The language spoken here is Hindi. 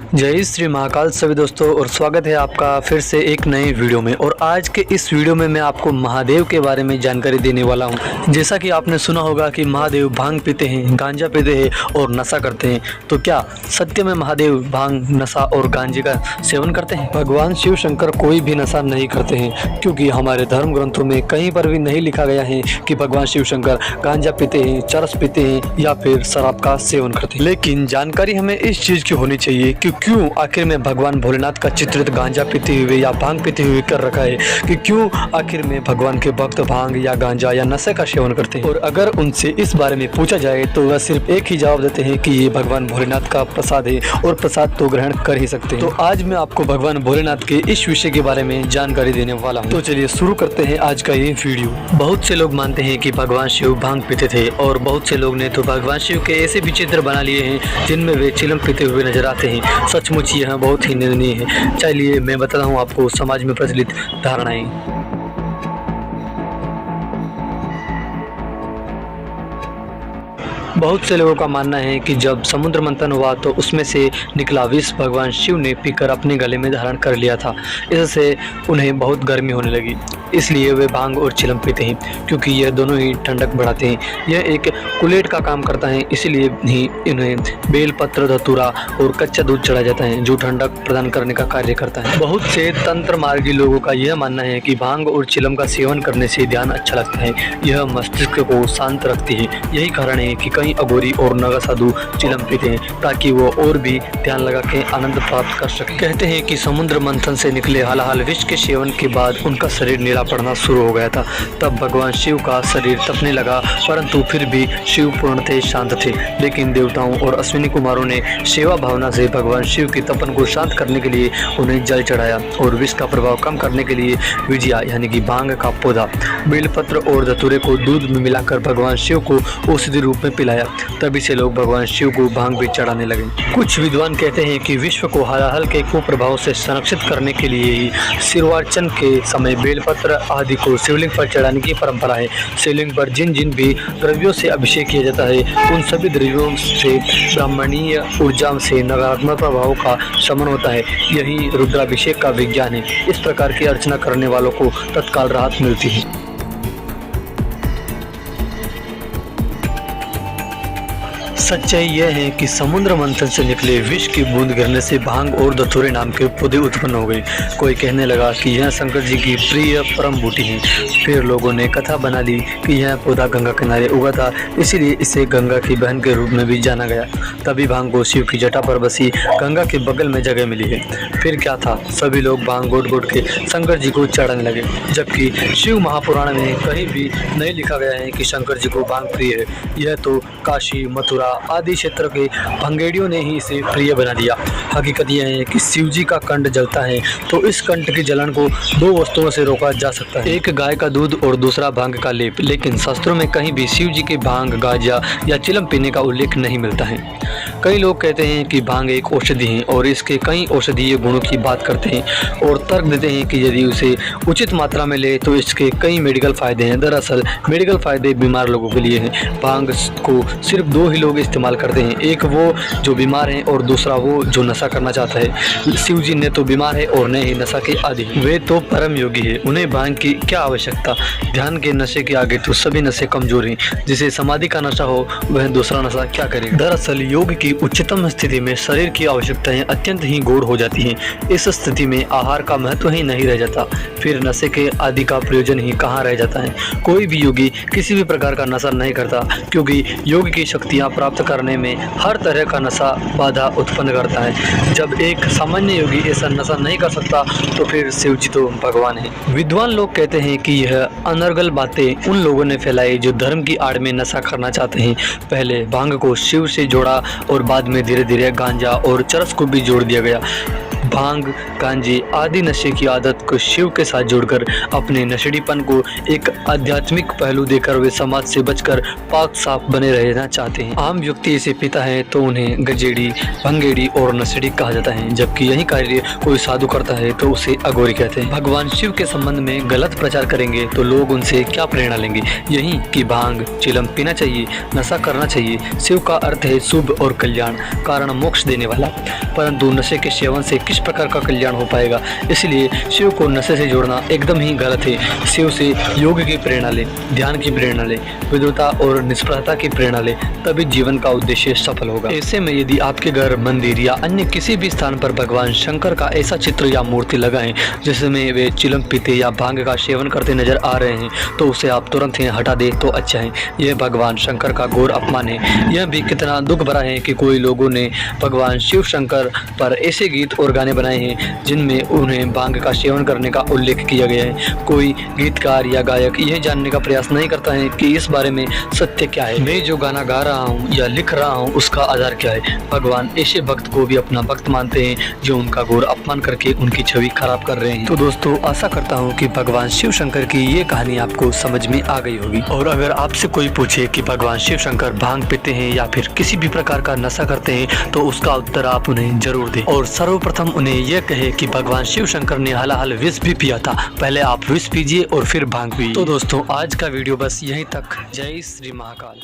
जय श्री महाकाल सभी दोस्तों और स्वागत है आपका फिर से एक नए वीडियो में। और आज के इस वीडियो में मैं आपको महादेव के बारे में जानकारी देने वाला हूं। जैसा कि आपने सुना होगा कि महादेव भांग पीते हैं, गांजा पीते हैं और नशा करते हैं। तो क्या सत्य में महादेव भांग, नशा और गांजे का सेवन करते हैं? भगवान शिव शंकर कोई भी नशा नहीं करते हैं, क्योंकि हमारे धर्म ग्रंथों में कहीं पर भी नहीं लिखा गया है कि भगवान शिव शंकर गांजा पीते हैं, चरस पीते हैं या फिर शराब का सेवन करते हैं। लेकिन जानकारी हमें इस चीज़ की होनी चाहिए कि क्यों आखिर में भगवान भोलेनाथ का चित्रित गांजा पीते हुए या भांग पीते हुए कर रखा है, कि क्यों आखिर में भगवान के भक्त भांग या गांजा या नशे का सेवन करते हैं। और अगर उनसे इस बारे में पूछा जाए तो वह सिर्फ एक ही जवाब देते हैं कि ये भगवान भोलेनाथ का प्रसाद है और प्रसाद तो ग्रहण कर ही सकते हैं। तो आज मैं आपको भगवान भोलेनाथ के इस विषय के बारे में जानकारी देने वाला हूँ। तो चलिए शुरू करते हैं आज का ये वीडियो। बहुत से लोग मानते हैं कि भगवान शिव भांग पीते थे और बहुत से लोग ने तो भगवान शिव के ऐसे भी चित्र बना लिए हैं जिनमें वे चिलम पीते हुए नजर आते हैं। सचमुच यह बहुत ही निंदनीय है। चलिए मैं बताता हूँ आपको समाज में प्रचलित धारणाएं। बहुत से लोगों का मानना है कि जब समुद्र मंथन हुआ तो उसमें से निकला विष भगवान शिव ने पीकर अपने गले में धारण कर लिया था। इससे उन्हें बहुत गर्मी होने लगी, इसलिए वे भांग और चिलम पीते हैं, क्योंकि यह दोनों ही ठंडक बढ़ाते हैं। यह एक कुलेट का काम करता है, इसलिए ही इन्हें बेलपत्र, धतूरा और कच्चा दूध चढ़ाया जाता है, जो ठंडक प्रदान करने का कार्य करता है। बहुत से तंत्र मार्गी लोगों का यह मानना है कि भांग और चिलम का सेवन करने से ध्यान अच्छा लगता है। यह मस्तिष्क को शांत रखती है। यही कारण है कि कई अघोरी और नगा साधु चिलम पीते हैं, ताकि वो और भी ध्यान लगा के आनंद प्राप्त कर सके। कहते हैं कि समुद्र मंथन से निकले हलाहल विष के सेवन के बाद उनका शरीर नीला पड़ना शुरू हो गया था। तब भगवान शिव का शरीर तपने लगा, परंतु फिर भी शिव पूर्णतः शांत थे। लेकिन देवताओं और अश्विनी कुमारों ने सेवा भावना से भगवान शिव की तपन को शांत करने के लिए उन्हें जल चढ़ाया और विष का प्रभाव कम करने के लिए विजिया यानी कि भांग का पौधा, बेलपत्र और धतूरे को दूध में मिलाकर भगवान शिव को औषधि रूप में पिलाया। तभी से लोग भगवान शिव को भांग भी चढ़ाने लगे। कुछ विद्वान कहते हैं कि विश्व को हलाहल के कुप्रभाव से संरक्षित करने के लिए ही सिरवार्चन के समय बेलपत्र आदि को शिवलिंग पर चढ़ाने की परंपरा है। शिवलिंग पर जिन जिन भी द्रव्यों से अभिषेक किया जाता है, उन सभी द्रव्यों से ब्राह्मणीय ऊर्जा से नकारात्मक प्रभाव का शमन होता है। यही रुद्राभिषेक का विज्ञान है। इस प्रकार की अर्चना करने वालों को तत्काल राहत मिलती है। सच्चाई यह है कि समुद्र मंथन से निकले विष की बूंद गिरने से भांग और धतूरे नाम के पौधे उत्पन्न हो गए। कोई कहने लगा कि यह शंकर जी की प्रिय परम बूटी है। फिर लोगों ने कथा बना ली कि यह पौधा गंगा किनारे उगा था, इसीलिए इसे गंगा की बहन के रूप में भी जाना गया। तभी भांग को शिव की जटा पर बसी गंगा के बगल में जगह मिली है। फिर क्या था, सभी लोग भांग घोट घोट के शंकर जी को चढ़ाने लगे, जबकि शिव महापुराण में कहीं भी नहीं लिखा गया है कि शंकर जी को भांग प्रिय है। यह तो काशी, मथुरा आदि क्षेत्र के भंगेड़ियों ने ही इसे प्रिय बना दिया। हकीकत यह है कि शिव जी का कंठ जलता है तो इस कंठ की जलन को दो वस्तुओं से रोका जा सकता है, एक गाय का दूध और दूसरा भांग का लेप। लेकिन शास्त्रों में कहीं भी शिव जी के भांग, गांजा या चिलम पीने का उल्लेख नहीं मिलता है। कई लोग कहते हैं कि भांग एक औषधि है और इसके कई औषधीय गुणों की बात करते हैं और तर्क देते हैं कि यदि उसे उचित मात्रा में ले तो इसके कई मेडिकल फायदे हैं। दरअसल मेडिकल फायदे बीमार लोगों के लिए हैं। भांग को सिर्फ दो ही लोग इस्तेमाल करते हैं, एक वो जो बीमार है और दूसरा वो जो नशा करना चाहता है। शिव जी ने तो बीमार है और न ही नशा के आदी, वे तो परम योगी है। उन्हें भांग की क्या आवश्यकता? ध्यान के नशे के आगे तो सभी नशे कमजोर हैं। जिसे समाधि का नशा हो वह दूसरा नशा क्या करे। दरअसल योग की उच्चतम स्थिति में शरीर की आवश्यकताएं अत्यंत ही गौण हो जाती हैं। इस स्थिति में आहार का महत्व ही नहीं रह जाता। फिर नशे के आदि का प्रयोजन ही कहाँ रह जाता है। कोई भी योगी किसी भी प्रकार का नशा नहीं करता, क्योंकि योग की शक्तियाँ प्राप्त करने में हर तरह का नशा बाधा उत्पन्न करता है। जब एक सामान्य योगी ऐसा नशा नहीं कर सकता तो फिर शिव जी तो भगवान है। विद्वान लोग कहते हैं कि यह अनर्गल बातें उन लोगों ने फैलाई जो धर्म की आड़ में नशा करना चाहते हैं। पहले भांग को शिव से जोड़ा और बाद में धीरे धीरे गांजा और चरस को भी जोड़ दिया गया। भांग, गांजे आदि नशे की आदत को शिव के साथ जोड़कर अपने नशेड़ीपन को एक आध्यात्मिक पहलू देकर वे समाज से बचकर पाक साफ बने रहना चाहते हैं। आम व्यक्ति इसे पीता है तो उन्हें गजेड़ी, भंगेड़ी और नशेड़ी कहा जाता है, जबकि यही कार्य कोई साधु करता है तो उसे अघोरी कहते हैं। भगवान शिव के संबंध में गलत प्रचार करेंगे तो लोग उनसे क्या प्रेरणा लेंगे? यही कि भांग, चिलम पीना चाहिए, नशा करना चाहिए। शिव का अर्थ है शुभ और कल्याण, कारण मोक्ष देने वाला। परंतु नशे के सेवन से किस प्रकार का कल्याण हो पाएगा? इसलिए शिव को नशे से जोड़ना एकदम ही गलत है। शिव से योग की प्रेरणा ले, ध्यान की प्रेरणा ले, विद्वता और निष्फलता की प्रेरणा ले, तभी जीवन का उद्देश्य सफल होगा। ऐसे में यदि आपके घर, मंदिर या अन्य किसी भी स्थान पर भगवान शंकर का ऐसा चित्र या मूर्ति लगाएं जिसमें वे चिलम पीते या भांग का सेवन करते नजर आ रहे हैं तो उसे आप तुरंत ही हटा दे तो अच्छा है। यह भगवान शंकर का घोर अपमान है। यह भी कितना दुख भरा है कि कोई लोगों ने भगवान शिव शंकर पर ऐसे गीत और गाने बनाए हैं जिनमें उन्हें भांग का सेवन करने का उल्लेख किया गया है। कोई गीतकार या गायक यह जानने का प्रयास नहीं करता है कि इस बारे में सत्य क्या है। मैं जो गाना गा रहा हूँ या लिख रहा हूँ उसका आधार क्या है? भगवान ऐसे भक्त को भी अपना भक्त मानते हैं जो उनका घोर अपमान करके उनकी छवि खराब कर रहे हैं। तो दोस्तों, आशा करता हूँ कि भगवान शिव शंकर की ये कहानी आपको समझ में आ गई होगी। और अगर आपसे कोई पूछे कि भगवान शिव शंकर भांग पीते हैं या फिर किसी भी प्रकार का नशा करते हैं तो उसका उत्तर आप उन्हें जरूर दें। और सर्वप्रथम उन्हें यह कहे कि भगवान शिव शंकर ने हालाहाल विष भी पिया था। पहले आप विष पीजिए और फिर भांग पीजिए। तो दोस्तों, आज का वीडियो बस यहीं तक। जय श्री महाकाल।